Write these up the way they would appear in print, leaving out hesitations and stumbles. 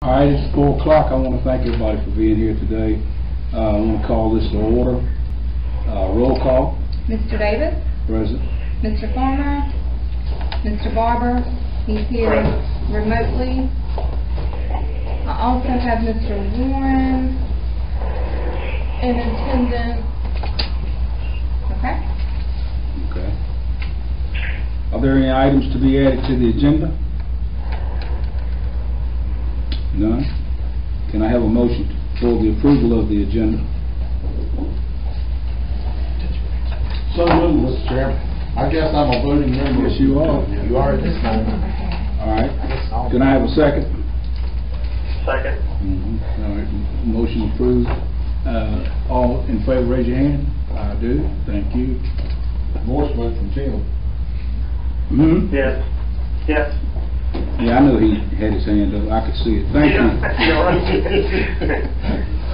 All right, it's 4 o'clock. I want to thank everybody for being here today. I want to call this to order. Roll call. Mr. Davis? Present. Mr. Farmer? Mr. Barber? He's here remotely. I also have Mr. Warren in attendance. Okay. Okay. Are there any items to be added to the agenda? None. Can I have a motion for the approval of the agenda? So moved, Mr. Chairman. I guess I'm a voting member. Yes, you are. You are this time. All right. Can I have a second? Second. All right. Motion approved. All in favor, raise your hand. I do. Thank you. Endorsement from Tim. Yes. Yes. Yeah, I know he had his hand up. I could see it. Thank you.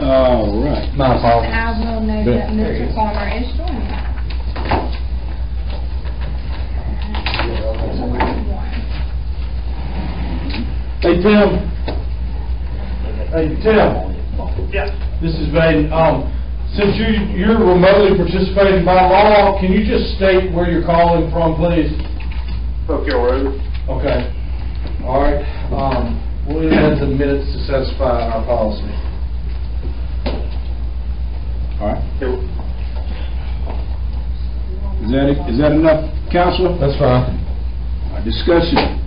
All right. My apologies. I will note that Mr. Farmer is joining us. Hey Tim. Hey Tim. Yes. This is Vaden. Since you're remotely participating by law, can you just state where you're calling from, please? Oak Hill Road. Okay. All right. We'll add the minutes to satisfy our policy. All right. Is that enough, Counselor? That's fine. Discussion.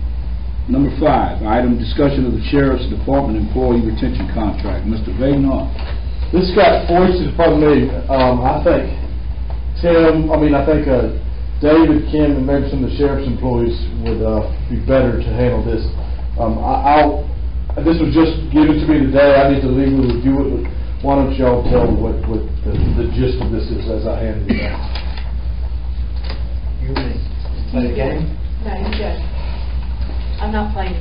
Number 5, item discussion of the Sheriff's Department employee retention contract. Mr. Vaden. This got foisted upon me. I think David, Kim, and maybe some of the sheriff's employees would be better to handle this. This was just given to me today. I need to legally review it, but why don't y'all tell me what the gist of this is as I hand it down. You ready to play the game? No, you're good. I'm not playing.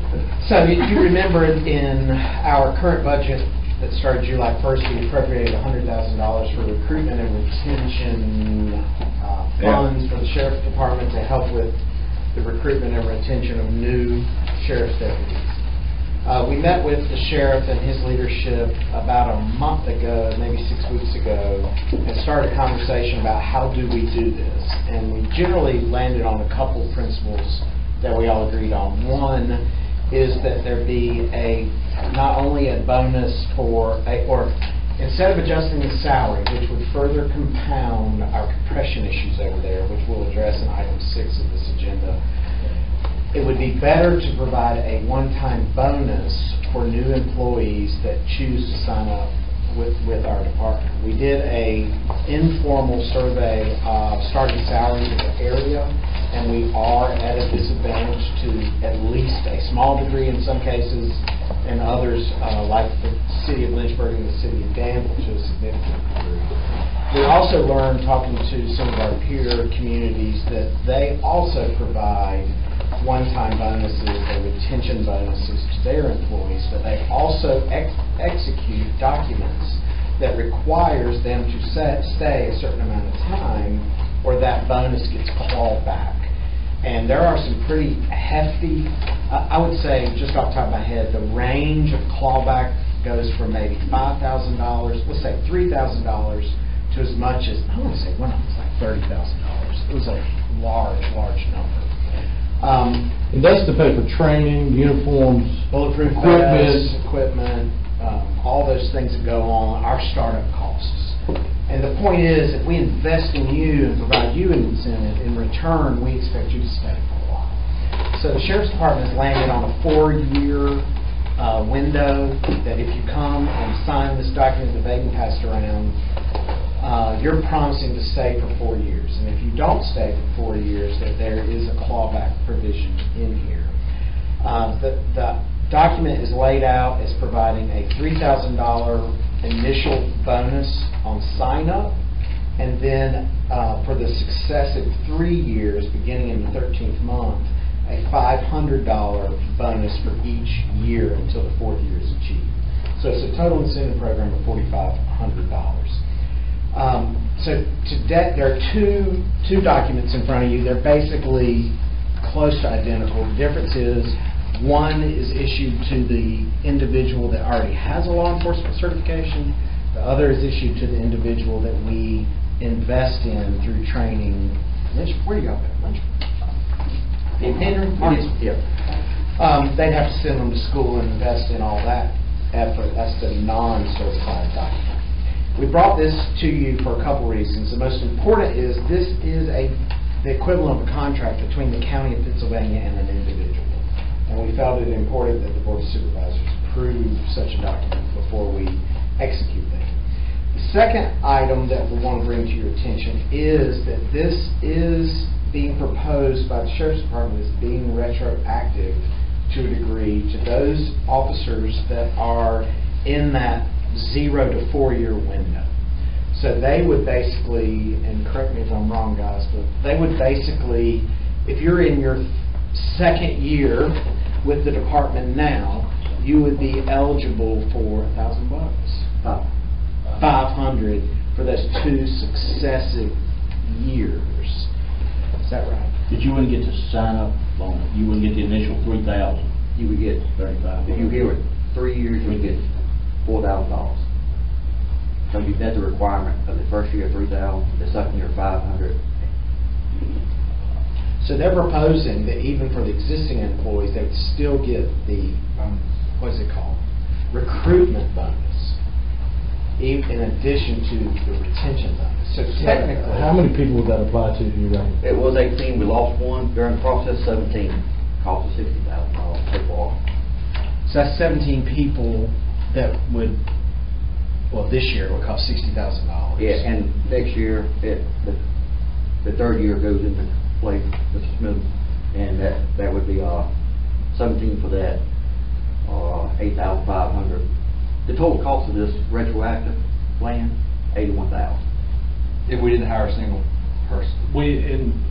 So you remember in our current budget that started July 1st, we appropriated $100,000 for recruitment and retention funds for the Sheriff's Department to help with the recruitment and retention of new sheriff's deputies. We met with the sheriff and his leadership about a month ago, maybe 6 weeks ago, and started a conversation about how do we do this. And we generally landed on a couple principles that we all agreed on. One is that there be not only a bonus or instead of adjusting the salary, which would further compound our compression issues over there, which we'll address in item 6 of this agenda, it would be better to provide a one-time bonus for new employees that choose to sign up with our department. We did a informal survey of starting salaries in the area, and we are at a disadvantage to at least a small degree in some cases, and others like the city of Lynchburg and the city of Danville to a significant degree. We also learned, talking to some of our peer communities, that they also provide one-time bonuses or retention bonuses to their employees, but they also execute documents that requires them to stay a certain amount of time or that bonus gets clawed back. And there are some pretty hefty, I would say, just off the top of my head, the range of clawback goes from maybe $5,000, let's say $3,000, to as much as, I want to say one of them was like $30,000. It was a large number. And that's to pay for training, uniforms, bulletproof equipment, all those things that go on, our startup costs. And the point is, if we invest in you and provide you an incentive, in return, we expect you to stay for a while. So the Sheriff's Department has landed on a 4-year window that if you come and sign this document that Vaden passed around, you're promising to stay for 4 years. And if you don't stay for 4 years, that there is a clawback provision in here. The document is laid out as providing a $3,000 initial bonus on sign-up, and then for the successive 3 years, beginning in the 13th month, a $500 bonus for each year until the 4th year is achieved. So it's a total incentive program of $4,500. So today there are two documents in front of you. They're basically close to identical. The difference is One is issued to the individual that already has a law enforcement certification. The other is issued to the individual that we invest in through training. Lynch, where do you got that? Lynch? Henry? Yeah. They'd have to send them to school and invest in all that effort. That's the non-certified document. We brought this to you for a couple reasons. The most important is this is the equivalent of a contract between the County of Pittsylvania and an individual. And we felt it important that the Board of Supervisors approve such a document before we execute that. The second item that we want to bring to your attention is that this is being proposed by the Sheriff's Department as being retroactive to a degree to those officers that are in that 0 to 4 year window. So they would basically, and correct me if I'm wrong guys, but they would basically, if you're in your second year with the department now, you would be eligible for $1,000, $500 for those 2 successive years. Is that right? But you wouldn't get to sign up on it. You wouldn't get the initial $3,000. You would get 35. If you give it 3 years, you would get $4,000. So that's a requirement of the first year $3,000, the second year $500. So they're proposing that even for the existing employees, they would still get the, what is it called? Recruitment bonus, in addition to the retention bonus. So technically, How many people would that apply to, do you reckon? It was 18, we lost one during the process, 17, cost us $60,000 so far. so that's 17 people that would, well, this year it would cost $60,000. Yeah, and next year, the third year goes into play, Mr. Smith, and that would be 17 for that, 8,500. The total cost of this retroactive plan, $81,000. If we didn't hire a single person.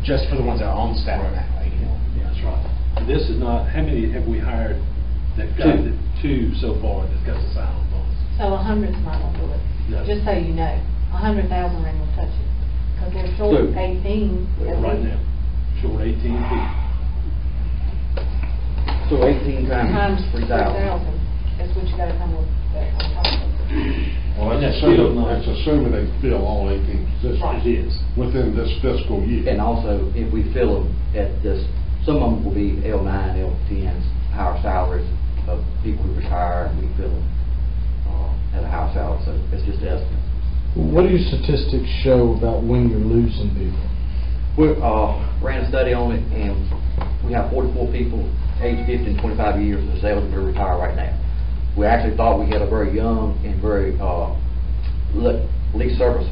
Just for the ones that are on staff now. Yeah, that's right. This is not, how many have we hired that got the 2 so far that got the sign-on bonus? So 100's not gonna do it. No. Just so you know, 100,000 ain't gonna touch it. Because they're short So, 18. at Right least. now, short 18 people. So 18 times 3,000. That's what you gotta come with that on top of it. Well, And that's that's still assuming, not- that's assuming they fill all 18 positions It is. within this fiscal year. And also, if we fill them at this, some of them will be L9, L10s, higher salaries of people who retire, and we fill them at a higher salary, so it's just an estimate. What do your statistics show about when you're losing people? We ran a study on it, and we have 44 people aged 50 and 25 years that's eligible to retire right now. We actually thought we had a very young and very least service,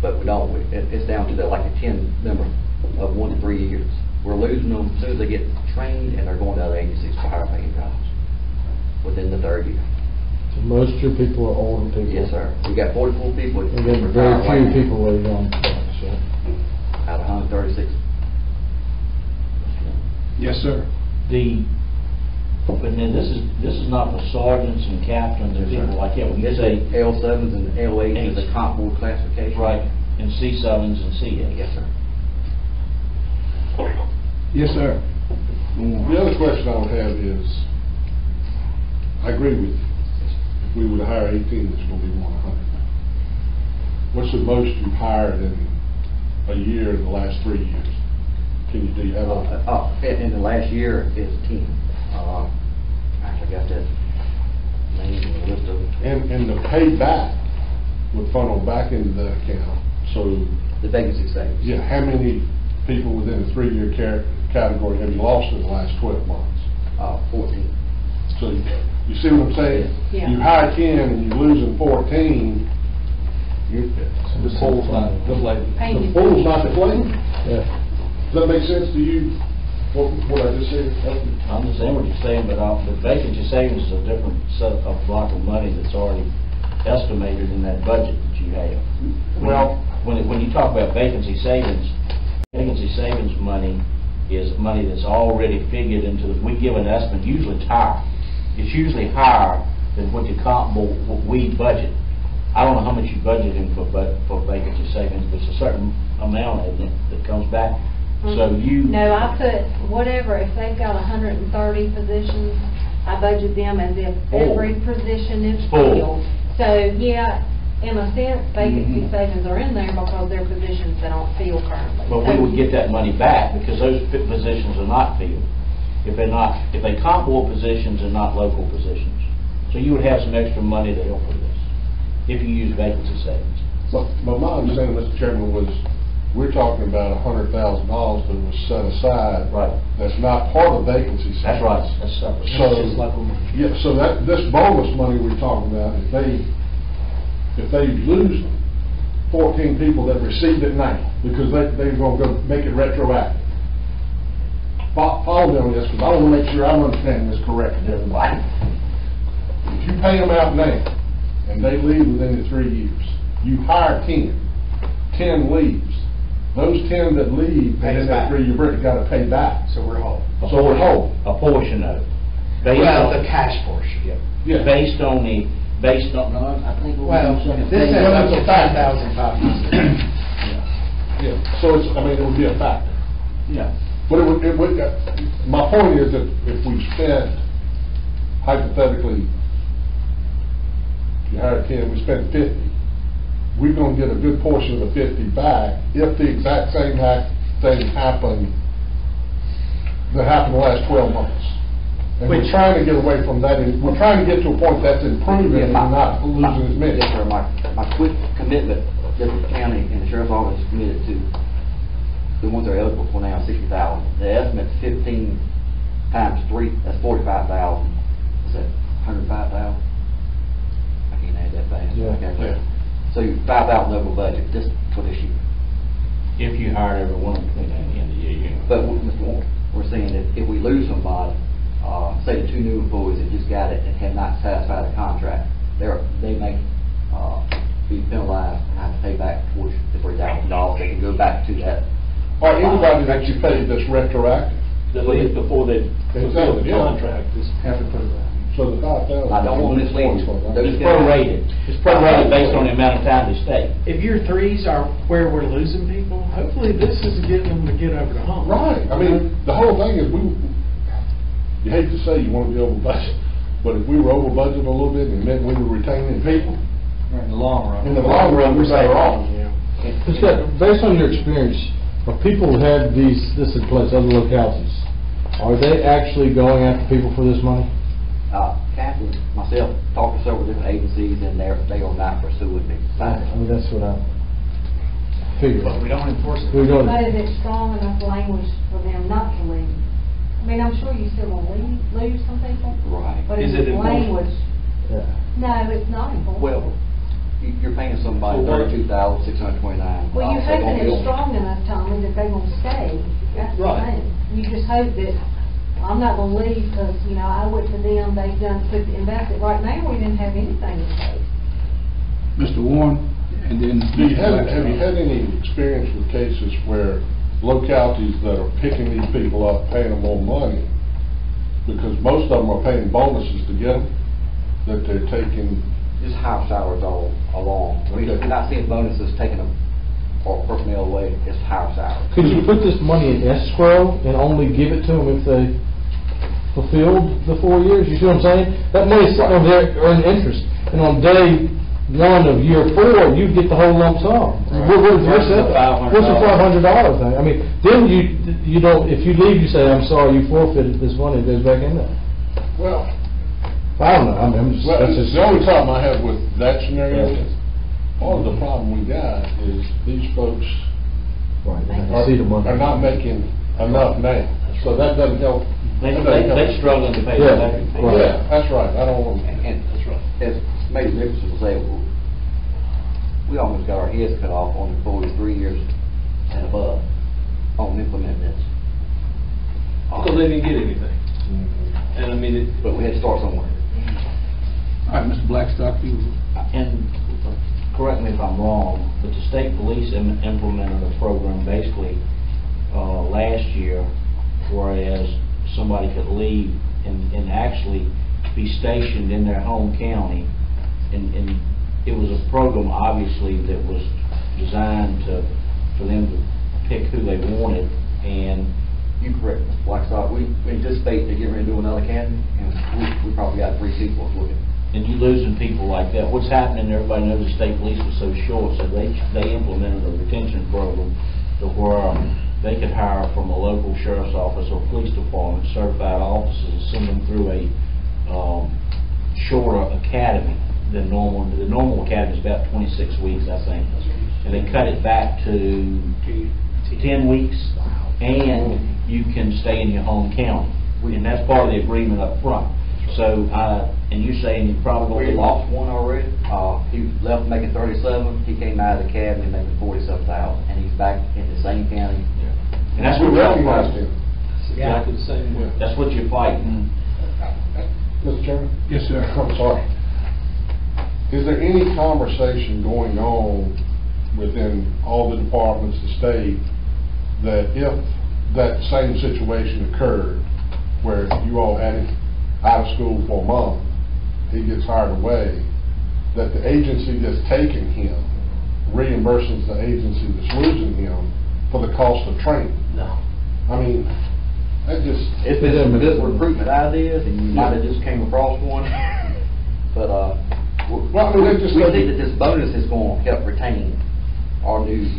but we don't. It's down to like a 10 number of 1 to 3 years. We're losing them as soon as they get trained, and they're going to other agencies for higher paying jobs within the third year. So most of your people are older people? Yes, sir. We got 44 people. And then very few people are young. So. Out of 136. Yes, sir. But then this is not for sergeants and captains and people like that. When you This say is L7s and L8s is the comp board classification. right, and C7s and C8s. Yes, sir. Yes, sir. The other question I would have is, I agree with you. If we were to hire 18, it's going to be 100. What's the most you've hired in a year in the last 3 years? Do you have a... In the last year is 10. Actually, I got that name and the list of them. And the pay back would funnel back into that account. So, The vacancy savings. yeah, how many people within the 3-year category have you lost in the last 12 months? 14. So you see what I'm saying? Yeah. You hire 10 and you're losing 14, the pool's not deflating. The pool's not deflating. Yeah. Does that make sense to you, what I just said? I understand what you're saying, but the vacancy savings is a different set of block of money that's already estimated in that budget that you have. Well, When you talk about vacancy savings money is money that's already figured into we give an estimate, usually it's higher. It's usually higher than what we budget. I don't know how much you budget in for vacancy savings, but it's a certain amount of it that comes back. So you. No, I put whatever, if they've got 130 positions, I budget them as if Full. every position is Full. filled. So, yeah, in a sense, vacancy savings are in there because they're positions that aren't filled currently. But we would get that money back because those positions are not filled. If they comp board positions and not local positions. So you would have some extra money to help with this, if you use vacancy savings. But my understanding, Mr. Chairman, was we're talking about $100,000 that was set aside. Right. That's not part of vacancy savings. That's right, that's separate. So, That's just local money. yeah, so this bonus money we're talking about, if they lose 14 people that received it now, because they're going to go make it retroactive. Follow me on this, because I want to make sure I'm understanding this correctly, everybody. If you pay them out now, and they leave within the 3 years, you hire 10 leaves. Those 10 that leave, and in that 3-year break, got to pay back. So we're whole. So we're whole. A portion of it. Well, the cash portion. Yeah. Based on, no, I think. Well, this says up to 5,500. Yeah, so it would be a factor. Yeah. But it would, my point is that if we spent, hypothetically, you hired 10, we spent 50, we're gonna get a good portion of the 50 back if the exact same thing happened that happened the last 12 months. And we're trying to get away from that, and we're trying to get to a point that's improving and not losing as many. Yes, sir, my quick commitment that the county and the sheriff's office is committed to, the ones that are eligible for now, 60,000. The estimate's 15 times 3, that's 45,000. Is that 105,000? I can't add that fast. Yeah. So 5,000 over budget just for this year. If you hired everyone between now and the end of the year, you know. But Mr. Warren, we're saying that if we lose somebody, say the 2 new employees that just got it and have not satisfied the contract, they may be penalized and have to pay back towards the $3,000. They can go back to that. Or anybody that you paid that's retroactive. The leave before they fulfill the contract is have to put it back. So the 5,000. I don't want to mislead you. It's prorated. It's prorated based on the amount of time they stay. If your threes are where we're losing people, hopefully this is getting them to get over the hump. Right, I mean, the whole thing is you hate to say you want to be over budget, but if we were over budget a little bit and it meant we were retaining people, In the long run. in the long run, we're better off. Based on your experience, of people who have this in place, other localities, are they actually going after people for this money? Catherine, myself, talked to several different agencies, and they are not pursuing it. I mean, that's what I figured. But we don't enforce it. We don't. But is it strong enough language for them not to leave? I mean, I'm sure you still will lose some people. Right. But is Is it it enforceable? language? Yeah. No, it's not enforceable. Well, you're paying somebody $32,629. Well, you They're hope gonna that it's bill- strong enough, Tommy, that they're gonna stay. That's the Right. thing. You just hope that, I'm not gonna leave because, I went to them, they've done, invested. Right now, we didn't have anything in place. Mr. Warren, and then. Have you had any experience with cases where localities that are picking these people up, paying them more money, because most of them are paying bonuses to get them, that they're taking? Just higher salaries all along. We're not seeing bonuses taking them or personnel away, it's higher salaries. Could you put this money in escrow and only give it to them if they fulfilled the 4 years? You see what I'm saying? That money's sitting over there earning interest, and on day 1 of year 4, you get the whole lump sum. What's the $500 thing? I mean, then you don't. If you leave, you say, "I'm sorry, you forfeited this money." It goes back in there. Well, I don't know. I'm just. well, That's just the only problem I have with that scenario is, part of the problem we got is these folks right. I see the money. are not making enough now, so that doesn't help. They're struggling to pay Yeah, the electric fee. right. Yeah, that's right, I don't want. And as Major Nicholson will say, we almost got our heads cut off on employees 3 years and above on implementing this. Because they didn't get anything. And I mean, But we had to start somewhere. All right, Mr. Blackstock, you. And correct me if I'm wrong, but the state police implemented a program basically last year, whereas somebody could leave and actually be stationed in their home county, and it was a program obviously that was designed for them to pick who they wanted And You correct, Mr. Blackstock. We anticipate to get ready to do another academy, and we probably got 3 people looking. and you losing people like that. What's happening, everybody knows the state police was so short, so they implemented a retention program to where they could hire from a local sheriff's office or police department, certified officers, and send them through a shorter academy than normal. The normal academy is about 26 weeks, I think. And they cut it back to 10 weeks, and you can stay in your home county. And that's part of the agreement up front. So, and you're saying you probably We lost one already. He left making 37. He came out of the academy making 47,000, and he's back in the same county. And that's We what we're recognized him. Exactly the same way. That's what you're fighting. Mr. Chairman? Yes, sir. I'm sorry. Is there any conversation going on within all the departments of the state that if that same situation occurred, where you all had him out of school for a month, he gets hired away, that the agency that's taking him reimburses the agency that's losing him for the cost of training? No. I mean, that just... It's been some good recruitment ideas, and you might have just came across one. But Well, I mean, that just we doesn't- think that this bonus is going to help retain our new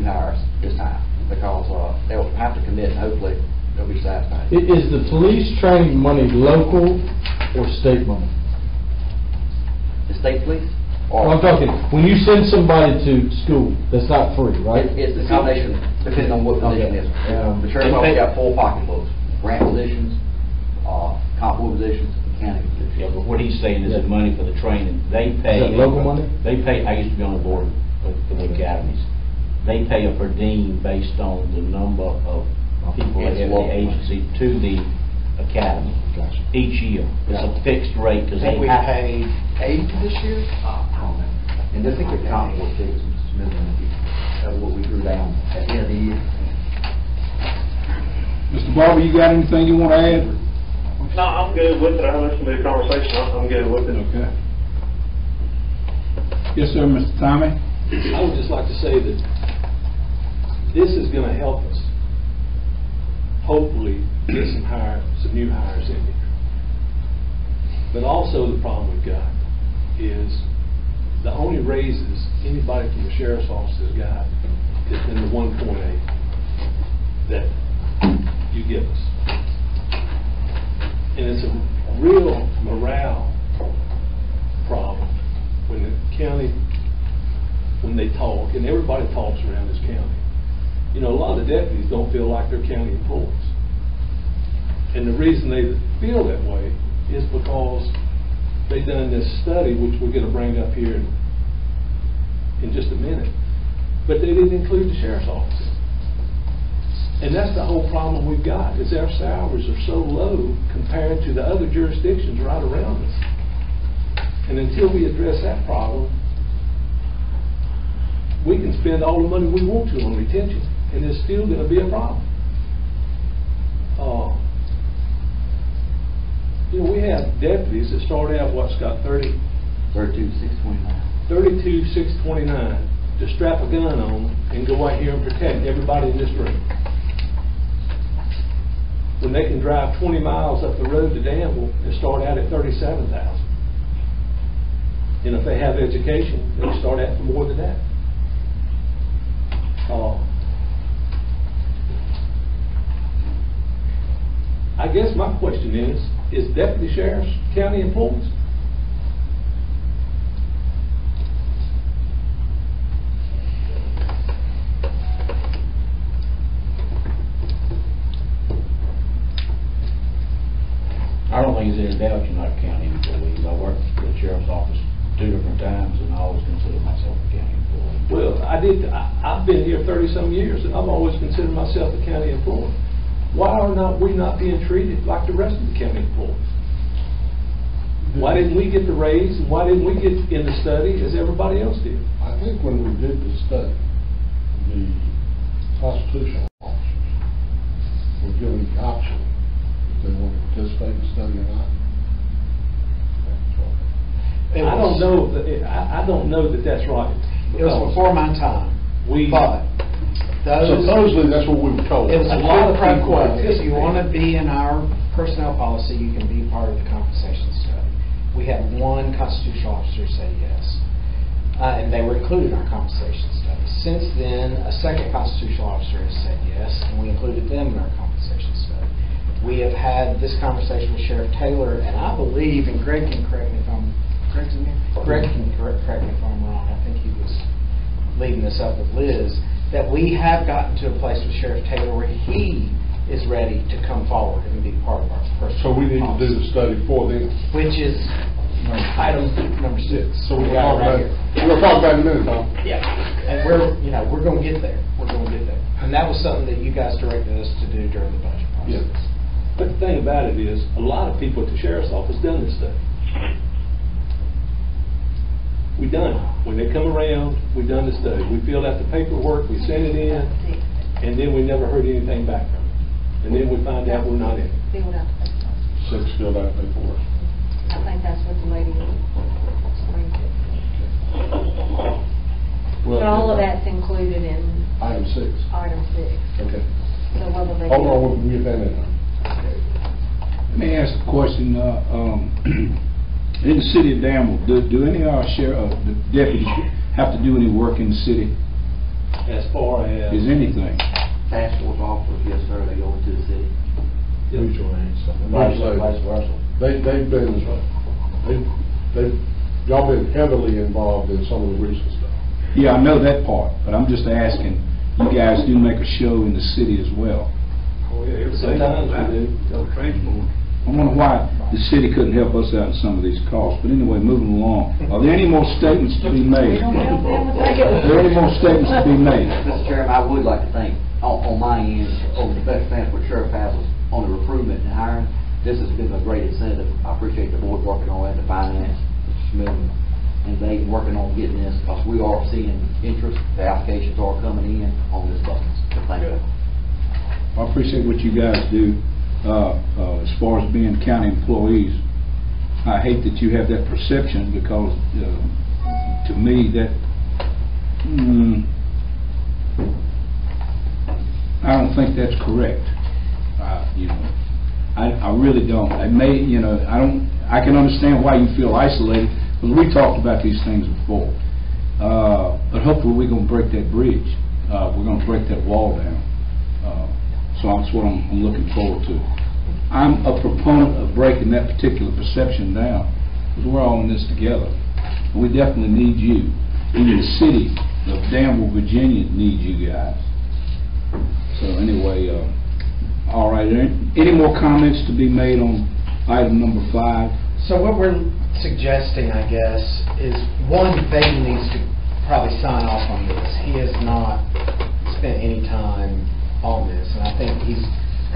hires this time, because they'll have to commit, and hopefully they'll be satisfied. Is the police training money local or state money? The state police? I'm talking, when you send somebody to school, that's not free, right? It's a combination, depending on what position it is. The sheriff's office got 4 pocketbooks: grant positions, comparable positions, and county positions. Yeah, but what he's saying is the money for the training, they pay... Is that local money? They pay, I used to be on the board for the academies. They pay a per diem based on the number of people that have the agency to the academy each year. It's a fixed rate, because I they think we have... paid 8 this year. I don't know. And this is the comparable figures, Mr. Smitherman, what we drew down at the end of the year. Mr. Barber, you got anything you want to add? No, I'm good with it. I listened to the conversation. I'm good with it. Okay. Yes, sir, Mr. Tommy? I would just like to say that this is going to help us hopefully get some new hires in here. But also the problem we've got is the only raises anybody from the sheriff's office has got is in the 1.8 that you give us. And it's a real morale problem when the county, when they talk, and everybody talks around this county. You know, a lot of the deputies don't feel like they're county employees. And the reason they feel that way is because they've done this study, which we're going to bring up here in just a minute, but they didn't include the sheriff's office. And that's the whole problem we've got, is our salaries are so low compared to the other jurisdictions right around us. And until we address that problem, we can spend all the money we want to on retention, and it's still going to be a problem. You know, we have deputies that start out, what, Scott, 32,629. 32,629 to strap a gun on and go out here and protect everybody in this room. When they can drive 20 miles up the road to Danville and start out at 37,000. And if they have education, they'll start out for more than that. I guess my question is deputy sheriffs county employees? I don't think there's any doubt you're not a county employee. I worked for the sheriff's office 2 different times, and I always considered myself a county employee. Well, I've been here 30-some years, and I've always considered myself a county employee. Why are we not being treated like the rest of the county employees? Why didn't we get the raise, and why didn't we get in the study as everybody else did? I think when we did the study, the constitutional officers were given the option if they wanted to participate in the study or not. I don't know that that's right. It was before my time. We But Those, Supposedly, that's what we were told. it was a lot of pro quo. If you want to to be in our personnel policy, you can be part of the compensation study. We had one constitutional officer say yes, and they were included in our compensation study. Since then, a second constitutional officer has said yes, and we included them in our compensation study. We have had this conversation with Sheriff Taylor, and I believe, and Greg can correct me if I'm, Greg's in here? Greg can correct me if I'm wrong. I think he was leading this up with Liz, that we have gotten to a place with Sheriff Taylor where he is ready to come forward and be part of our personnel. So we need to do the study for them. Which is item number 6. So we're got going to talk about it in a minute, Tom. Yeah, and we're going to get there. We're going to get there. And that was something that you guys directed us to do during the budget process. Yeah. But the thing about it is, a lot of people at the sheriff's office done this stuff. We done it. When they come around, we done the study. We filled out the paperwork, we sent it in, and then we never heard anything back from it. And then we find out we're not in it. Filled out the paperwork. 6 filled out paperwork. I think that's what the lady explained to. But all of that's included in Item 6. item 6. Okay. So whether they. Hold on, we'll get that in. Let me ask a question. In the city of Danville, do any of our the deputies have to do any work in the city? As far as... Is anything? Task force officers, yes, sir, they go into the city. Mutual aid. Vice versa. Y'all been heavily involved in some of the recent stuff. Yeah, I know that part, but I'm just asking, you guys do make a show in the city as well. Oh, yeah, sometimes we do. I wonder why the city couldn't help us out in some of these costs. But anyway, moving along. Are there any more statements to be made? Are there any more statements to be made? Mr. Chairman, I would like to thank, on my end, over the best transport sheriff has on the recruitment and hiring. This has been a great incentive. I appreciate the board working on it, the finance, Mr. Smitherman, and they working on getting this, because we are seeing interest. The applications are coming in on this bus. So thank you. I appreciate what you guys do. As far as being county employees, I hate that you have that perception, because to me that I don't think that's correct. I really don't. I can understand why you feel isolated, because we talked about these things before. But hopefully we're going to break that bridge. We're going to break that wall down. So that's what I'm looking forward to. I'm a proponent of breaking that particular perception down, because we're all in this together. And we definitely need you. Even the city of Danville, Virginia needs you guys. So anyway, all right. Any more comments to be made on item number 5? So what we're suggesting, I guess, is one, Vaden needs to probably sign off on this. He has not spent any time on this, and I think he's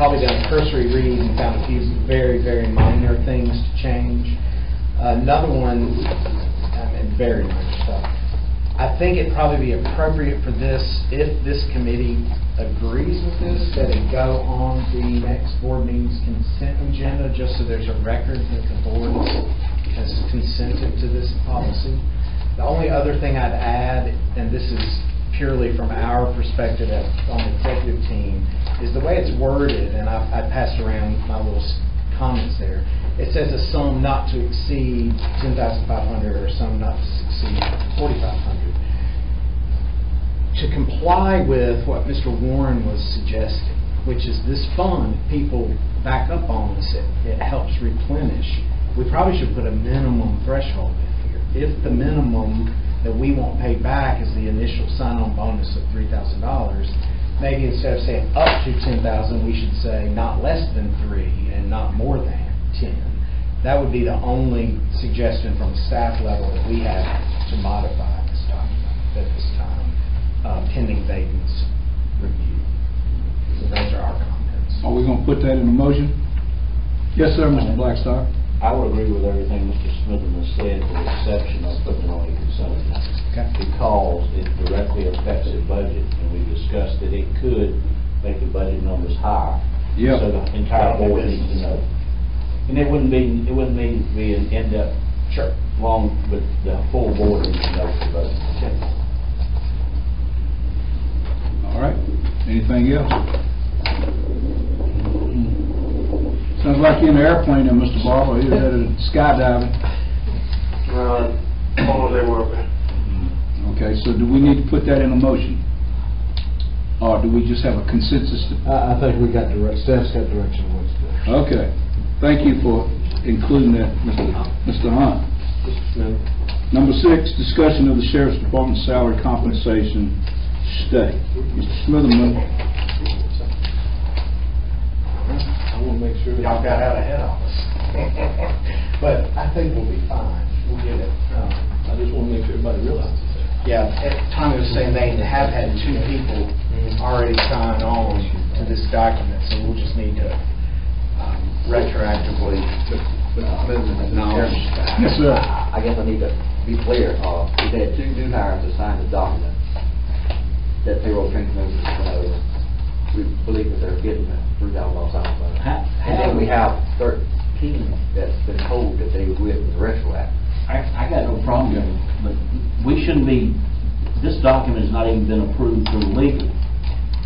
probably done a cursory read and found a few very, very minor things to change. Another one, very minor stuff. I think it'd probably be appropriate for this, if this committee agrees with this, that it go on the next board meeting's consent agenda, just so there's a record that the board has consented to this policy. The only other thing I'd add, and this is purely from our perspective on the executive team, is the way it's worded, and I passed around my little comments there. It says a sum not to exceed $10,500 or a sum not to exceed $4,500. To comply with what Mr. Warren was suggesting, which is this fund, people back up on us, it helps replenish. We probably should put a minimum threshold in here. If the minimum that we won't pay back is the initial sign-on bonus of $3,000, maybe instead of saying up to $10,000, we should say not less than 3 and not more than 10. That would be the only suggestion from the staff level that we have to modify this document at this time, pending Vaden's review. So those are our comments. Are we going to put that in a motion? Yes, sir, Mr. Blackstock. I would agree with everything Mr. Smitherman said, with the exception of putting it on a consent agenda. Okay. Because it directly affects the budget, and we discussed that it could make the budget numbers higher. Yep. So the entire board needs to know. And it wouldn't be an in-depth, long, but the full board needs to know the budget. All right. Anything else? Sounds like you're in an airplane there, Mr. Barber. You're headed skydiving. Almost everywhere. Okay, so do we need to put that in a motion? Or do we just have a consensus? I think we got staff's got direction of what to do. Okay. Thank you for including that, Mr. Hunt. Number 6, discussion of the Sheriff's Department salary compensation study. Mr. Smitherman. I want to make sure. Y'all got out ahead of us. But I think we'll be fine. We'll get it. I just want to make sure everybody realizes that. Yeah, Tommy was saying they have had 2 people already sign on to this document, so we'll just need to retroactively acknowledge that. Yes, sir. I guess I need to be clear. We've had 2 new hires to sign the document that payroll training notice went over. We believe that they're getting the $3,000 sign bonus. And then we have 13 that's been told that they would with the retroactive. I got no problem with it, but we shouldn't be, this document has not even been approved through legal,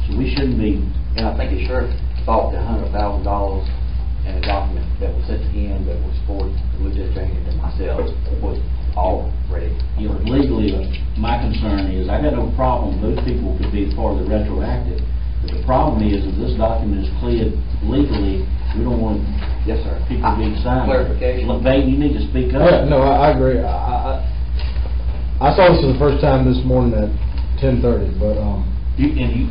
so we shouldn't be. And I think the sheriff thought the $100,000 in a document that was sent to him that was for the lieutenant trainer and myself was all ready. You know, legally, my concern is, I got no problem, those people could be part of the retroactive, but the problem is, if this document is cleared legally, we don't want Yes, sir. people being signed. Clarification. Look, Babe, you need to speak up. Yeah, no, I agree. I saw this for the first time this morning at 10:30, but,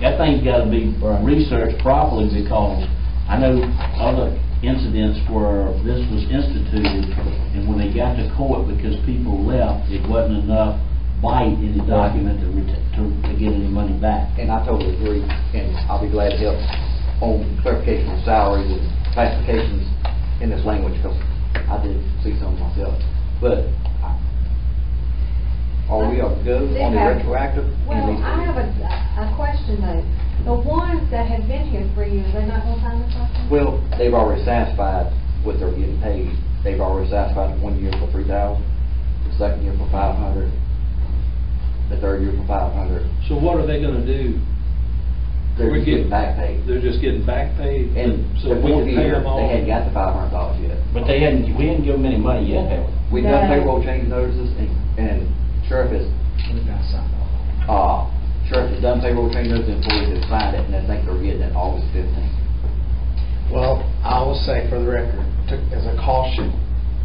That thing's gotta be researched properly, because I know other incidents where this was instituted, and when they got to court, because people left, it wasn't enough bite in the document to get any money back. And I totally agree, and I'll be glad to help on clarification of salaries and classifications in this language, because I did see some myself. But are we good on the retroactive? Well, I have a question though. The ones that have been here 3 years, they're not gonna sign this document? Well, they've already satisfied what they're getting paid. They've already satisfied 1 year for $3,000, the second year for $500, the third year for $500. So what are they gonna do? They're just getting back paid. They're just getting back paid? And So the we fourth can pay year, them all? they hadn't got the $500 yet. But we hadn't given them any money yet, have we? We've done payroll change notices, and Sheriff has, We've got to sign off. Sheriff has done payroll change notices, and employees have signed it, and I think they're getting it August 15th. Well, I will say for the record, as a caution,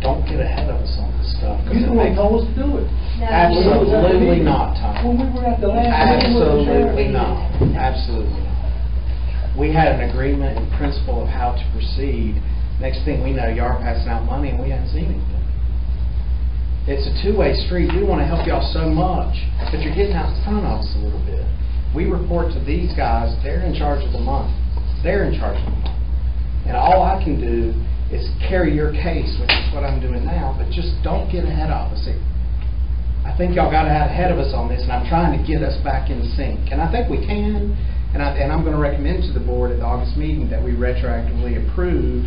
don't get ahead of us on this stuff. 'cause You're the one who told us to do it. Absolutely not, Tom. When we were at the last meeting with the sheriff. Absolutely not. Absolutely not. We had an agreement in principle of how to proceed. Next thing we know, you are passing out money and we haven't seen anything. It's a two-way street. We want to help y'all so much, but you're getting out in front of us a little bit. We report to these guys, they're in charge of the money. They're in charge of the money. And all I can do is carry your case, which is what I'm doing now, but just don't get ahead of us. I think y'all got ahead of us on this, and I'm trying to get us back in sync. And I think we can, and I'm going to recommend to the board at the August meeting that we retroactively approve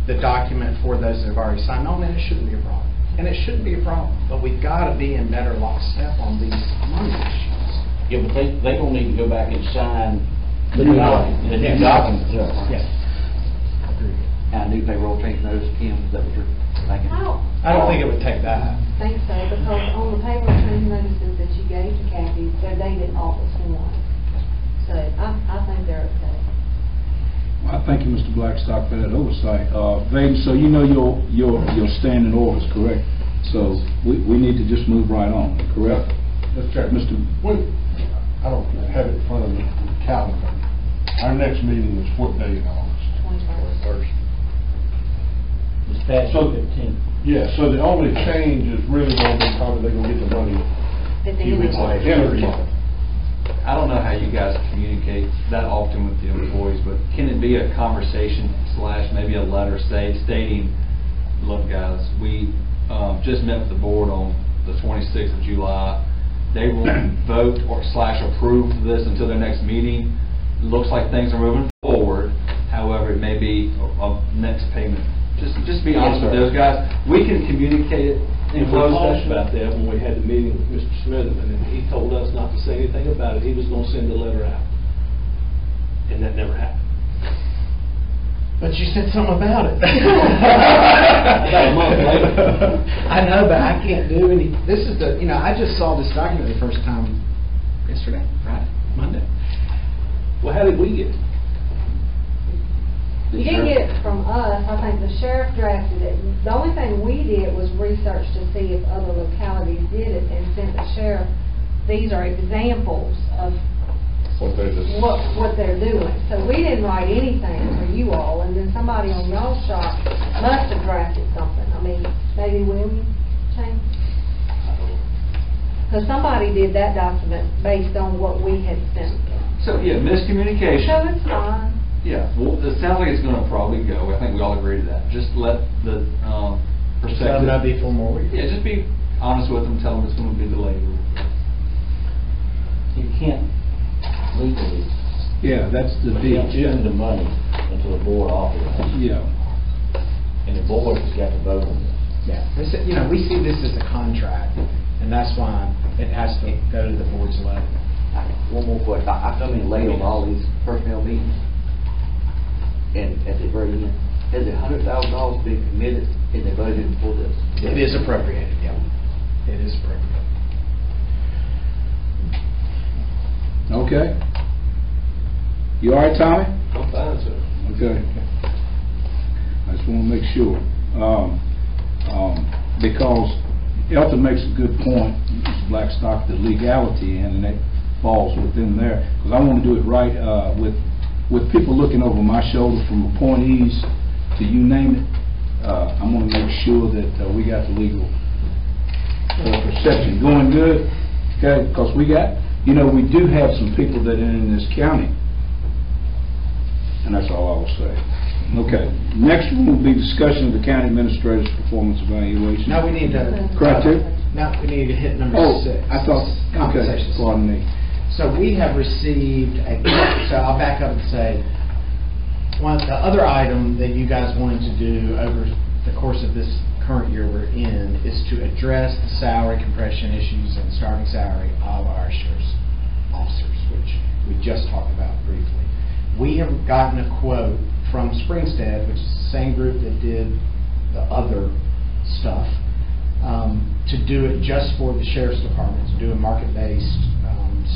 the document for those that have already signed on, and it shouldn't be a problem. And it shouldn't be a problem, but we've got to be in better lockstep on these money issues. Yeah, but they don't need to go back and sign The new document. the new document. Yes. And a new payroll change notice, Kim, is that what you're thinking? I don't think it would take that. Think so, because on the payroll change notices that you gave to Kathy, they're dated August 1. So I think they're okay. Well, thank you, Mr. Blackstock, for that oversight. Vaden, so you know your standing orders, correct? So we need to just move right on, correct? Let's check. Mr. I don't have it in front of me, the calendar. Our next meeting is what day in August? 21st. It's past So- 15. Yeah, so the only change is really going to be probably they're going to get the money At the end end of of the month. I don't know how you guys communicate that often with the employees, but can it be a conversation / maybe a letter stating, look guys, we just met with the board on the 26th of July. They will vote or / approve this until their next meeting. It looks like things are moving forward. However, it may be a next payment. Just be honest with those guys. We can communicate it in And we closed talked session. about that when we had the meeting with Mr. Smitherman, and he told us not to say anything about it. He was going to send a letter out. and that never happened. But you said something about it. About a month later. I know, but I can't do any, this is the, I just saw this document the first time yesterday, Friday, Monday. Well, how did we get it? You didn't get it from us, I think the sheriff drafted it. The only thing we did was research to see if other localities did it and sent the sheriff, these are examples of What they're doing. what they're doing. So we didn't write anything for you all, and then somebody on y'all's shop must have drafted something. I mean, maybe William changed? Because somebody did that document based on what we had sent them. So, yeah, miscommunication. So it's fine. Yeah, well, it sounds like it's gonna probably go, I think we all agree to that. Just let the, perspective. That'll be 4 more weeks. Yeah, just be honest with them, tell them it's gonna be delayed. You can't legally Yeah, that's the deal. spend the money until the board authorizes. Yeah. And the board has got to vote on this. Yeah, this, we see this as a contract, and that's why it has to go to the board's level. One more question. I come in late on all these personnel meetings, and at the very end, has $100,000 been committed in the budget for this? It is appropriated, yeah. It is appropriated. Okay. You all right, Tommy? I'm fine, sir. Okay. I just want to make sure. Because Elton makes a good point, Mr. Blackstock, the legality, and that falls within there. Because I want to do it right with people looking over my shoulder from appointees to you name it. I'm going to make sure that we got the legal perception going good. Okay, because we do have some people that are in this county. And that's all I will say. Okay. Next one will be discussion of the county administrator's performance evaluation. Now we need to... Criteria? Now we need to hit number 6. I thought, okay, Compensation. pardon me. So we have received so I'll back up and say, the other item that you guys wanted to do over the course of this current year we're in is to address the salary compression issues and starting salary of our sheriff's officers, which we just talked about briefly. We have gotten a quote from Springstead, which is the same group that did the other stuff, to do it just for the sheriff's department, to do a market-based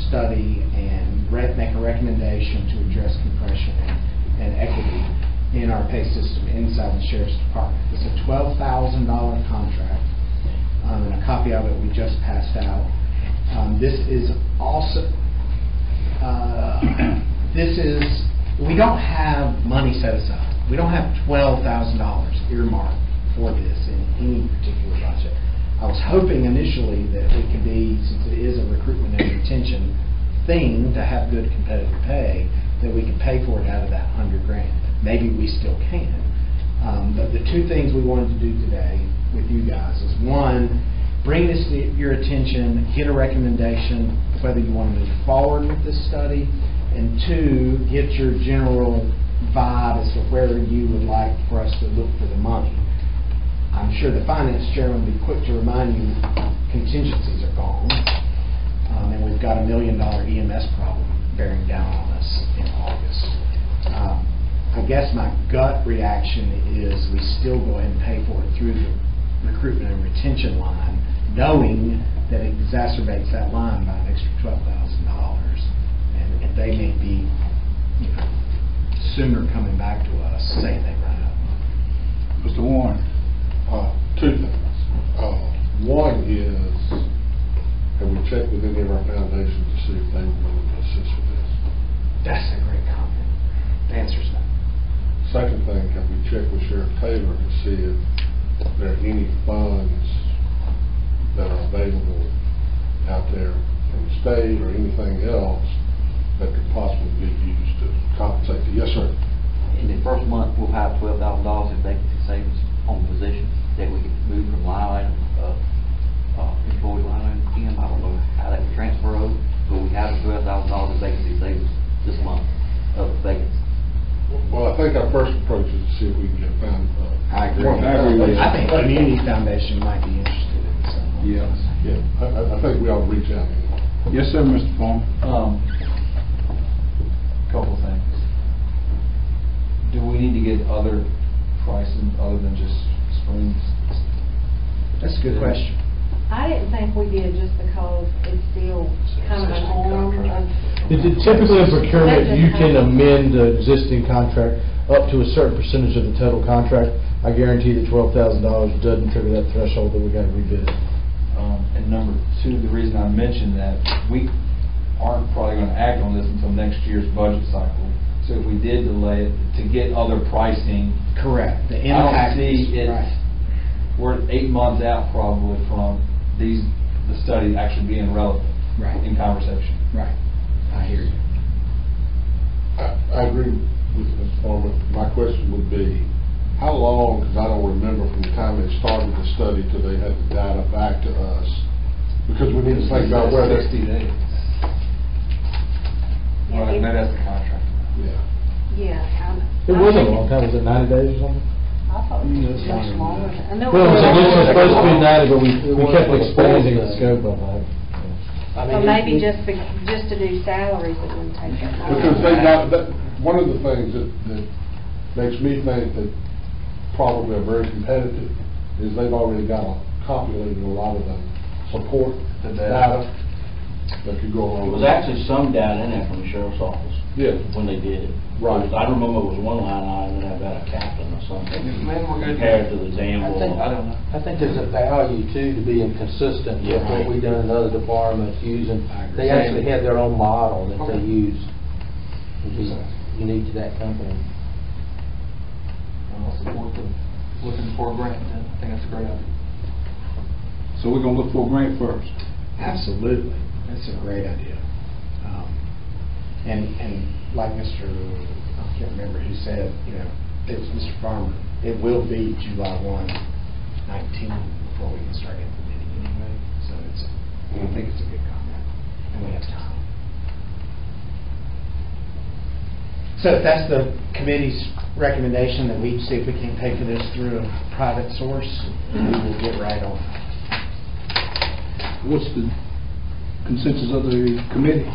study and make a recommendation to address compression and equity in our pay system inside the sheriff's department. It's a $12,000 contract, and a copy of it we just passed out. This is also, we don't have money set aside. We don't have $12,000 earmarked for this in any particular budget. I was hoping initially that it could be, since it is a recruitment and retention thing, to have good competitive pay, that we could pay for it out of that $100,000. Maybe we still can. But the two things we wanted to do today with you guys is, one, bring this to your attention, get a recommendation whether you want to move forward with this study, and two, get your general vibe as to where you would like for us to look for the money. I'm sure the finance chairman will be quick to remind you contingencies are gone, and we've got $1 million EMS problem bearing down on us in August. I guess my gut reaction is we still go ahead and pay for it through the recruitment and retention line, knowing that it exacerbates that line by an extra $12,000, and they may be sooner coming back to us saying they ran out of money. Mr. Warren. Two things. One is, have we checked with any of our foundations to see if they were willing to assist with this? That's a great comment. The answer's no. Second thing, have we checked with Sheriff Taylor to see if there are any funds that are available out there from the state or anything else that could possibly be used to compensate the... Yes, sir. In the first month, we'll have $12,000 in vacancy savings on positions that we could move from line item, employee line item to Kim. I don't know how that would transfer over, but we have $12,000 in vacancy savings this month of vacancies. Well, I think our first approach is to see if we can get found. I agree. I think Community Foundation might be interested in some. Yeah. Yeah, I think we ought to reach out anyway. Yes, sir, Mr. Farmer. Couple of things. do we need to get other pricing other than just springs? That's a good question. I didn't think we did just because it's still kind of an arm of. Typically in procurement, you can amend the existing contract up to a certain percentage of the total contract. I guarantee that $12,000 doesn't trigger that threshold that we got to rebid. And number two, the reason I mentioned that, we aren't probably going to act on this until next year's budget cycle. So if we did delay it to get other pricing. Correct. The I don't impact see is- it, right. we're 8 months out probably from the study actually being relevant. Right. In conversation. Right. I hear you. I agree with Mr. Farmer. My question would be, how long, because I don't remember from the time they started the study till they had the data back to us, because we need to think about where they're... 60 days. Well, maybe that's the contract. Yeah. Yeah. It wasn't a long time, was it 90 days or something? I thought it was much longer. I know Well, it it was was supposed to be 90, but we was kept for the expanding full the study. scope of it. So maybe just to do salaries, it wouldn't take that long. Because they got, one of the things that makes me think that probably are very competitive is they've already got populated a lot of the support, the data that could go along. There was actually some data in there from the sheriff's office. Yeah. When they did it. Right. I remember it was one line item and about a captain or something. Compared to the Danville. I think there's a value too to being consistent with what we've done in other departments using. They actually have their own model that they use, which is unique to that company. I'll support looking for a grant then. I think that's a great idea. So we're gonna look for a grant first. Absolutely, that's a great idea. And like Mr. I can't remember who said, it was Mr. Farmer. It will be July 1, 19 before we can start implementing anyway. So I think it's a good comment, and we have time. So if that's the committee's recommendation, that we see if we can pay for this through a private source, we will get right on it. What's the consensus of the committee?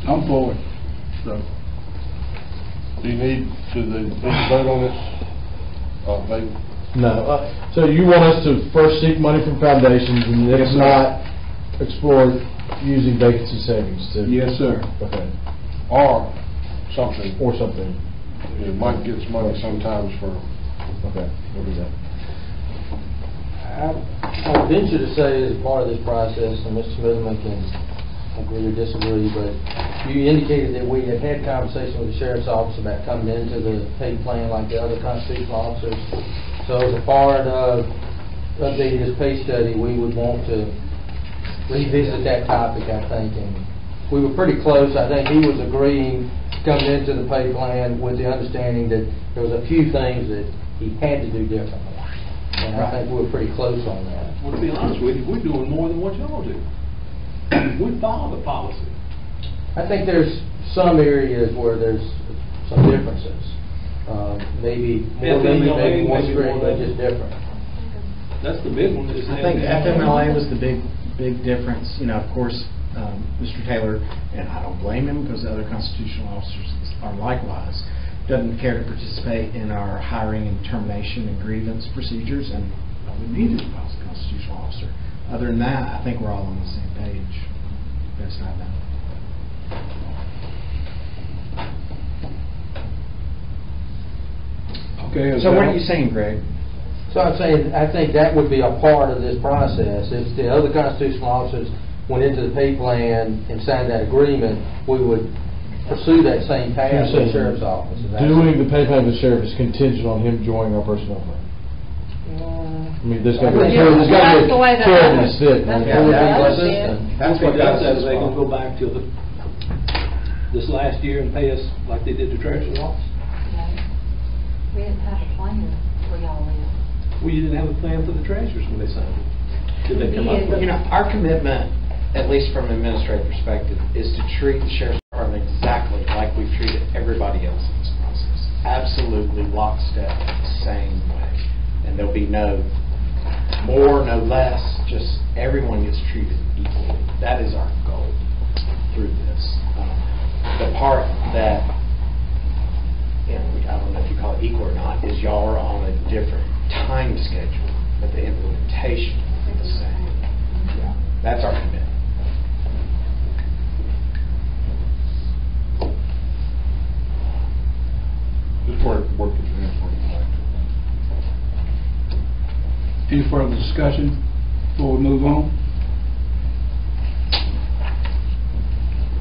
I'm for it. So, Do you need to vote on this? No. So you want us to first seek money from foundations and if Yes, sir. not, explore using vacancy savings to... Yes, sir. Okay. Or something. Or something. Mike gets money sometimes for... Okay, we'll do that. I would venture to say as part of this process, and Mr. Smitherman can agree or disagree, but you indicated that we had had conversation with the sheriff's office about coming into the pay plan like the other constitutional officers. So as a part of updating this pay study, we would want to revisit that topic, I think. And we were pretty close. I think he was agreeing coming into the pay plan with the understanding that there was a few things that he had to do differently. And I think we were pretty close on that. Well, to be honest with you, we're doing more than what y'all do. We follow the policy. I think there's some areas where there's some differences. Maybe more lenient, maybe more strict, but just different. That's the big one. I think FMLA was the big difference. Of course, Mr. Taylor, and I don't blame him because the other constitutional officers are likewise, doesn't care to participate in our hiring and termination and grievance procedures, and I wouldn't either if I was a constitutional officer. Other than that, I think we're all on the same page, best I know. Okay. So what are you saying, Greg? So I'm saying, I think that would be a part of this process. If the other constitutional officers went into the pay plan and signed that agreement, we would pursue that same path with the sheriff's office. Doing the pay plan with the sheriff is contingent on him joining our personnel plan. I mean, there's got to be That's the way that fairness fit. That's It would be Yeah. consistent. That's what That's that says, they're gonna go back to this last year and pay us like they did the treasurer's office. We didn't have a plan for y'all then. Well, you didn't have a plan for the treasurers when they signed it. Did they come up with it? Our commitment, at least from an administrative perspective, is to treat the sheriff's department exactly like we've treated everybody else in this process. Absolutely lockstep, same way. And there'll be no more, no less, just everyone gets treated equally. That is our goal through this. The part that, you know, I don't know if you call it equal or not, is y'all are on a different time schedule, but the implementation is the same. Yeah, that's our commitment. Just work with the next one. Any further discussion before we move on?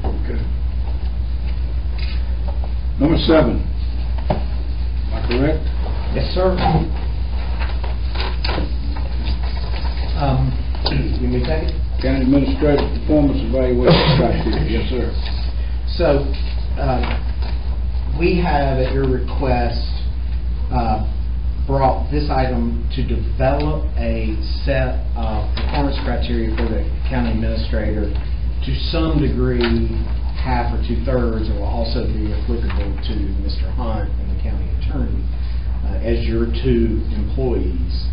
Okay. Number 7. Am I correct? Yes, sir. You may take it. County Administrative Performance Evaluation Criteria. Yes, sir. So, we have, at your request, brought this item to develop a set of performance criteria for the county administrator. To some degree, half or 2/3, it will also be applicable to Mr. Hunt and the county attorney. As your 2 employees,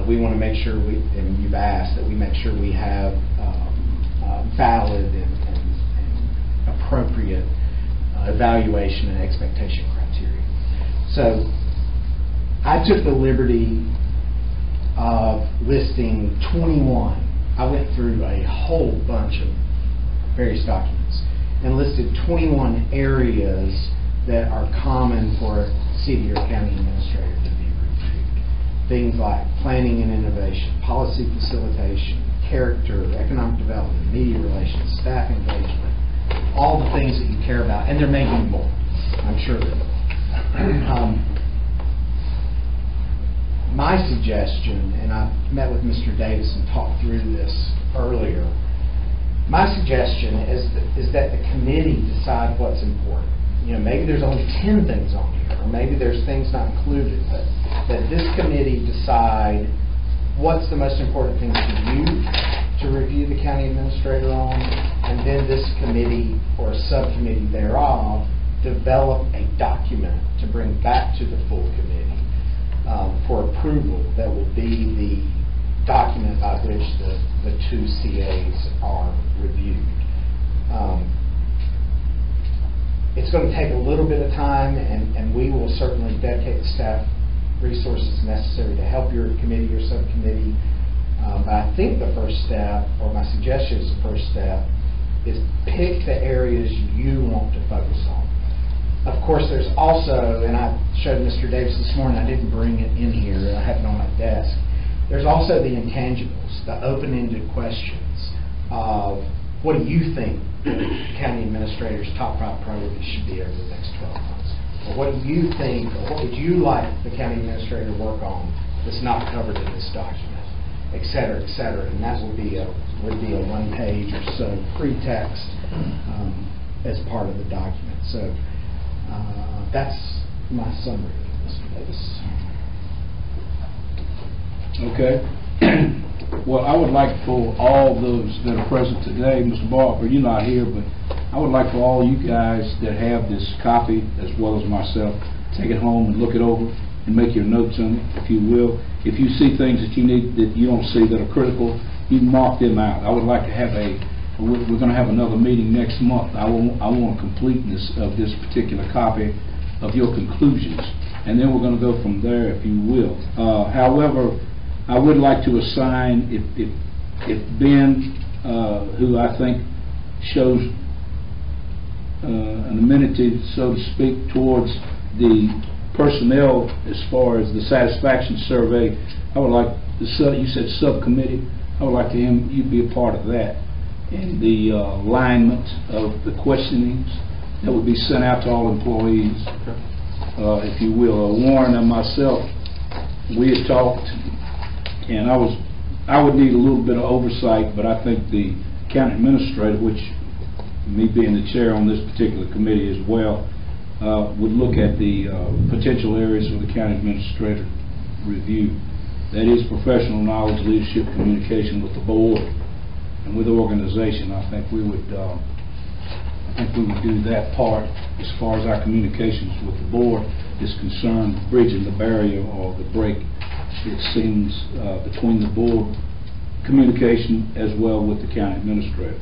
we want to make sure and you've asked, that we make sure we have valid and appropriate evaluation and expectation criteria. So I took the liberty of listing 21. I went through a whole bunch of various documents and listed 21 areas that are common for a city or county administrator to be reviewed. Things like planning and innovation, policy facilitation, character, economic development, media relations, staff engagement, all the things that you care about, and there may be more, I'm sure there will. My suggestion, and I met with Mr. Davis and talked through this earlier, my suggestion is that the committee decide what's important. You know, maybe there's only 10 things on here, or maybe there's things not included, but that this committee decide what's the most important thing to you to review the county administrator on, and then this committee or a subcommittee thereof develop a document to bring back to the full committee for approval that will be the document by which the 2 CAs are reviewed. It's going to take a little bit of time, and we will certainly dedicate the staff resources necessary to help your committee or subcommittee. But I think the first step, or my suggestion is the first step, is pick the areas you want to focus on. Of course, there's also, and I showed Mr. Davis this morning, I didn't bring it in here, I have it on my desk. There's also the intangibles, the open-ended questions of what do you think the county administrator's top 5 priorities should be over the next 12 months? Or what do you think, or what would you like the county administrator to work on that's not covered in this document, et cetera, et cetera. And that would be a 1-page or so free text as part of the document. So that's my summary, Mr. Davis. Okay. Well, I would like for all those that are present today, Mr. Barber, you're not here, but I would like for all you guys that have this copy, as well as myself, take it home and look it over and make your notes on it, if you will. If you see things that you need, that you don't see that are critical, you mark them out. I would like to have we're going to have another meeting next month. I want a completeness of this particular copy of your conclusions, and then we're going to go from there, if you will. However, I would like to assign, if Ben, who I think shows an amenity, so to speak, towards the personnel as far as the satisfaction survey, I would like, you said subcommittee, I would like you to be a part of that, and the alignment of the questionings that would be sent out to all employees, if you will. Warren and myself, we had talked, and I would need a little bit of oversight, but I think the county administrator, which me being the chair on this particular committee as well, would look at the potential areas for the county administrator review. That is professional knowledge, leadership, communication with the board and with the organization. I think we would do that part as far as our communications with the board is concerned, bridging the barrier or the break, it seems, between the board communication as well with the county administrator.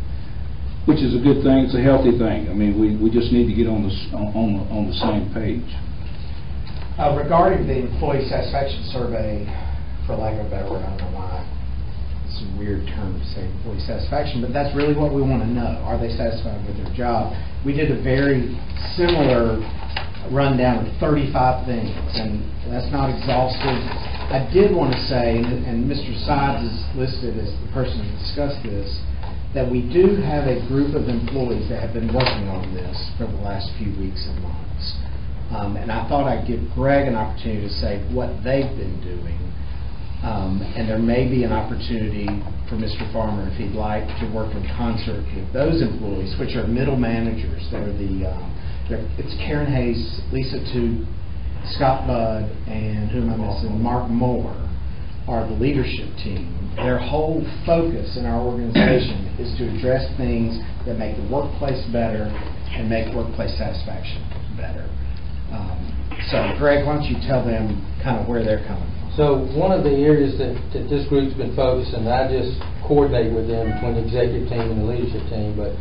which is a good thing, it's a healthy thing. I mean, we just need to get on the same page. Regarding the employee satisfaction survey, for lack of a better word, I don't know why it's a weird term to say employee satisfaction, but that's really what we want to know. Are they satisfied with their job? We did a very similar rundown of 35 things, and that's not exhaustive. I did want to say, and Mr. Sides is listed as the person who discussed this, that we do have a group of employees that have been working on this for the last few weeks and months. And I thought I'd give Greg an opportunity to say what they've been doing. And there may be an opportunity for Mr. Farmer, if he'd like, to work in concert with those employees, which are middle managers. They're it's Karen Hayes, Lisa Toot, Scott Budd, and who am I missing? Mark Moore are the leadership team. Their whole focus in our organization is to address things that make the workplace better and make workplace satisfaction better. So, Greg, why don't you tell them kind of where they're coming from? So one of the areas that this group's been focusing, I just coordinate with them between the executive team and the leadership team, but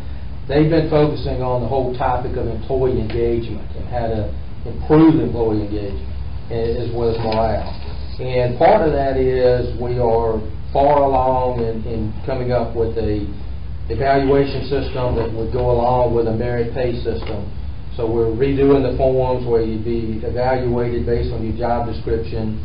they've been focusing on the whole topic of employee engagement and how to improve employee engagement as well as morale. And part of that is we are far along in coming up with a evaluation system that would go along with a merit pay system. So we're redoing the forms where you'd be evaluated based on your job description.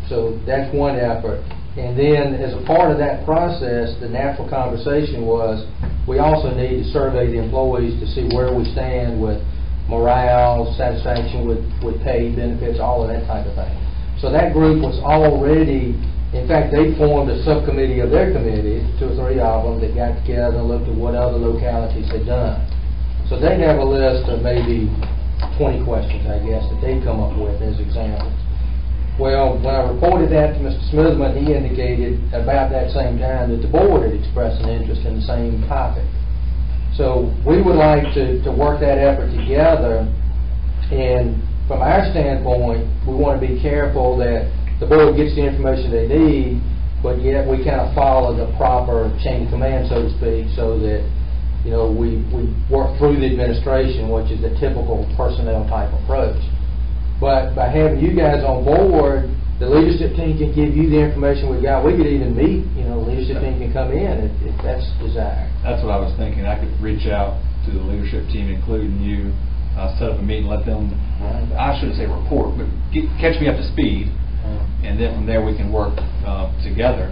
So that's one effort. And then as a part of that process, the natural conversation was we also need to survey the employees to see where we stand with morale, satisfaction with pay, benefits, all of that type of thing. So that group was already, in fact, they formed a subcommittee of their committee, 2 or 3 of them, that got together and looked at what other localities had done. So they have a list of maybe 20 questions, I guess, that they come up with as examples. Well, when I reported that to Mr. Smitherman, he indicated about that same time that the board had expressed an interest in the same topic. So we would like to work that effort together, and from our standpoint, we want to be careful that the board gets the information they need, but yet we kind of follow the proper chain of command, so to speak, so that we work through the administration, which is the typical personnel type approach. But by having you guys on board, the leadership team can give you the information we got. We could even meet, the leadership team can come in if that's desired. That's what I was thinking. I could reach out to the leadership team, including you, set up a meeting, let them, I shouldn't say report, but catch me up to speed, and then from there we can work together.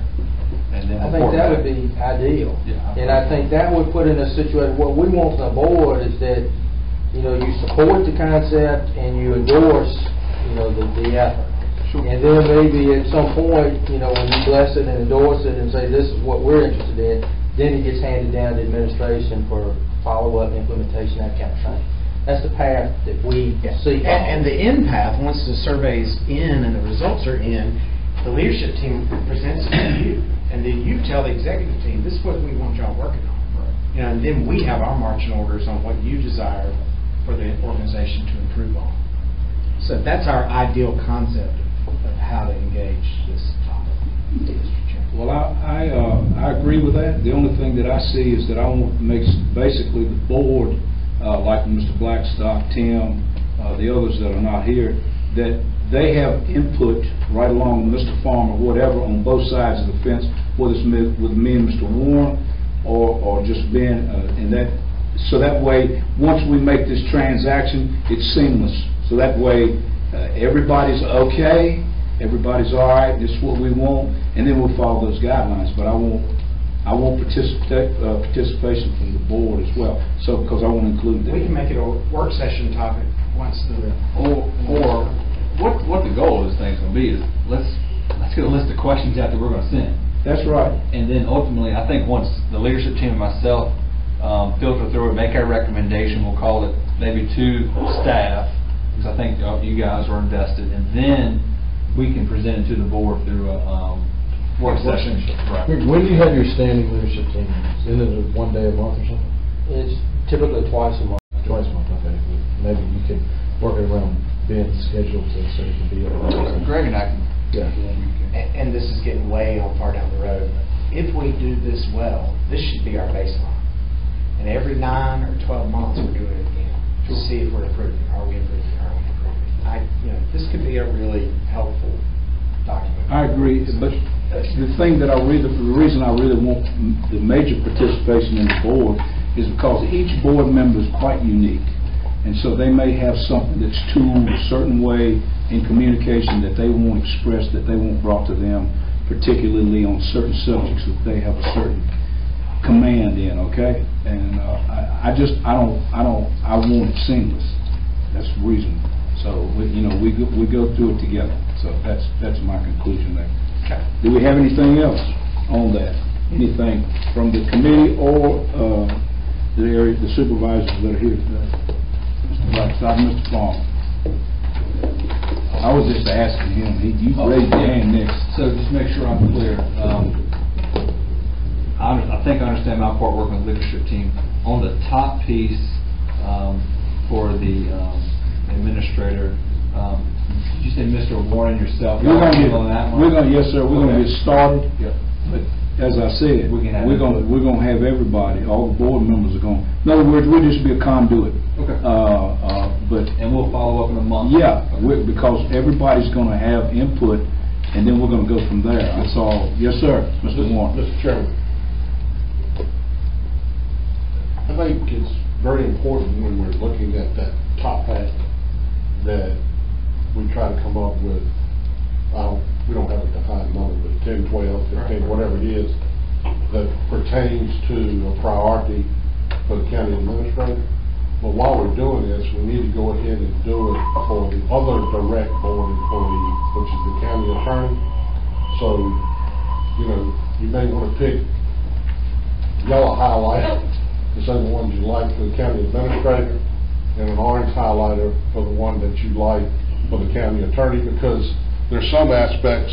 And then I think that would be ideal. Yeah, and I think that would put in a situation, what we want from the board is that, you support the concept and you endorse, the effort. Sure. And then maybe at some point, when you bless it and endorse it and say this is what we're interested in, then it gets handed down to administration for follow-up, implementation, that kind of thing. That's the path that we see. And the end path, once the survey's in and the results are in, the leadership team presents it to you. And then you tell the executive team, this is what we want y'all working on. Right. And then we have our marching orders on what you desire for the organization to improve on. So that's our ideal concept of how to engage this topic. Well, I agree with that. The only thing that I see is that I want to make basically the board, like Mr. Blackstock, Tim, the others that are not here, that they have input right along with Mr. Farmer, whatever, on both sides of the fence, whether it's with me and Mr. Warren or just Ben, and that. So that way, once we make this transaction, it's seamless. So that way, everybody's okay, everybody's all right, this is what we want, and then we'll follow those guidelines. But I want participation from the board as well, so because I want to include that. We can make it a work session topic once the... Or what the goal of this thing's going to be is let's get a list of questions out that we're going to send. That's right. And then ultimately, I think once the leadership team and myself filter through it, make our recommendation, we'll call it maybe to staff, because I think you guys are invested, and then we can present it to the board through a work session. Right. When do you have your standing leadership team? Isn't it one day a month or something? It's typically twice a month. Twice a month, okay. Maybe you can work it around Ben's schedule so it can be able to... Greg and I can... Yeah. And this is getting way far down the road. If we do this well, this should be our baseline. And every 9 or 12 months, we're doing it again to see if we're improving. Are we improving? Are we improving? This could be a really helpful document. I agree, but the thing that the reason I really want the major participation in the board is because each board member is quite unique. And so they may have something that's tuned a certain way in communication that they won't express, that they won't brought to them, particularly on certain subjects that they have a certain command in, okay? And I want it seamless. That's the reason. So, we go through it together. So that's my conclusion there. Okay. Do we have anything else on that? Anything from the committee or the supervisors that are here today? Mr. Blackstock, Mr. Farmer. I was just asking him. You raised your hand next. So just make sure I'm clear. I think I understand my part working with the leadership team. On the top piece for the administrator, did you say Mr. Warren and yourself? Yes, sir. We're going to get started. Yep. But as I said, we're going to have everybody. All the board members are going. In other words, we'll just be a conduit. Okay. And we'll follow up in a month. Yeah, because everybody's going to have input, and then we're going to go from there. That's all. Yes, sir, Mr. Warren. Mr. Chairman, I think it's very important when we're looking at that top half that we try to come up with, we don't have a defined number, but 10, 12, 15, whatever it is, that pertains to a priority for the county administrator. But while we're doing this, we need to go ahead and do it for the other direct board employee, which is the county attorney. So, you may want to pick yellow highlight to say the ones you like for the county administrator, and an orange highlighter for the one that you like for the county attorney, because there's some aspects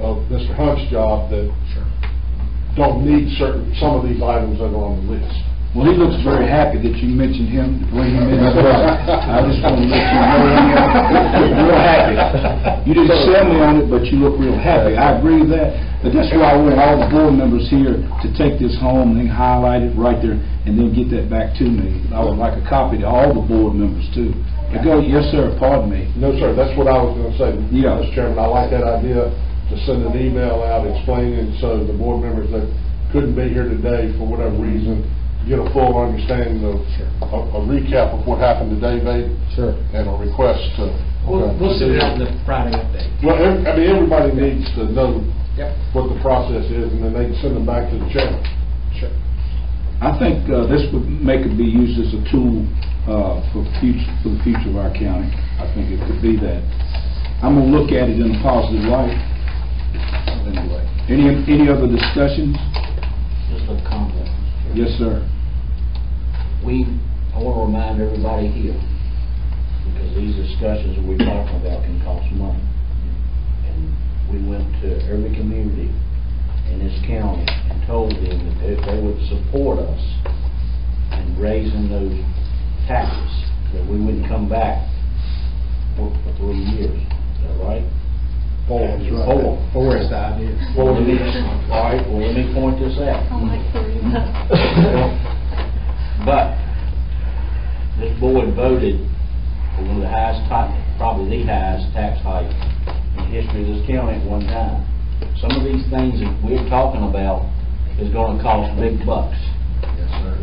of Mr. Hunt's job that don't need some of these items that are on the list. Well, he looks very happy that you mentioned him when you mentioned him. I just want to let you know you look real happy. You didn't sell me on it, but you look real happy. I agree with that. But that's why I want all the board members here to take this home and then highlight it right there and then get that back to me. I would like a copy to all the board members too. Go, yes, sir. Pardon me. No, sir. That's what I was going to say, yeah. Mr. Chairman. I like that idea to send an email out explaining so the board members that couldn't be here today for whatever reason get a full understanding of a recap of what happened today, babe. Sure. And a request to. We'll send it out in the Friday update. Well, everybody needs to know what the process is, and then they can send them back to the chairman. Sure. I think this would make it be used as a tool for the future of our county. I think it could be that. I'm going to look at it in a positive light. Anyway, any other discussions? Just a comment. Yes, sir. I want to remind everybody here, because these discussions that we're talking about can cost money. And we went to every community in this county and told them that if they would support us in raising those taxes, that we wouldn't come back for 3 years. Is that right? Four is the idea. All right, well, let me point this out. But this board voted for one of the highest, probably the highest tax hike in the history of this county at one time. Some of these things that we're talking about is going to cost big bucks. Yes, sir.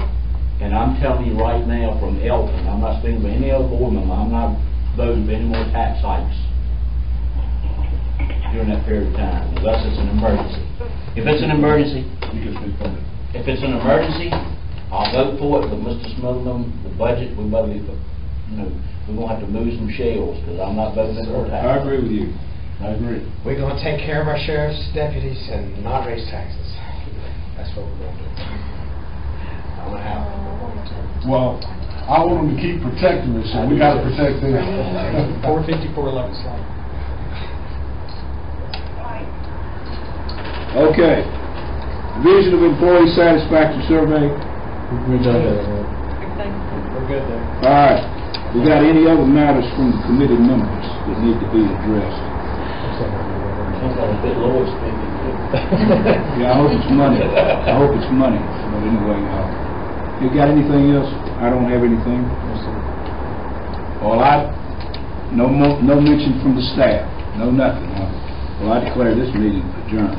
And I'm telling you right now from Elton, I'm not speaking for any other board member, I'm not voting for any more tax hikes during that period of time, unless it's an emergency. If it's an emergency, I'll vote for it. But Mr. Smitherman, the budget, we're going to have to move some shells, because I'm not voting for tax. I agree with you. I agree. We're going to take care of our sheriff's deputies and not raise taxes. That's what we're going to do. I don't know how. Well, I want them to keep protecting us, so we got to protect them. 454-11 slide. Okay. Division of Employee Satisfaction Survey. We're done that. We're good there. All right. We got any other matters from the committee members that need to be addressed? Sounds like a bit lower speaking. Yeah, I hope it's money. But anyway, You got anything else? I don't have anything. Well, no mention from the staff, no nothing, huh? Well, I declare this meeting adjourned.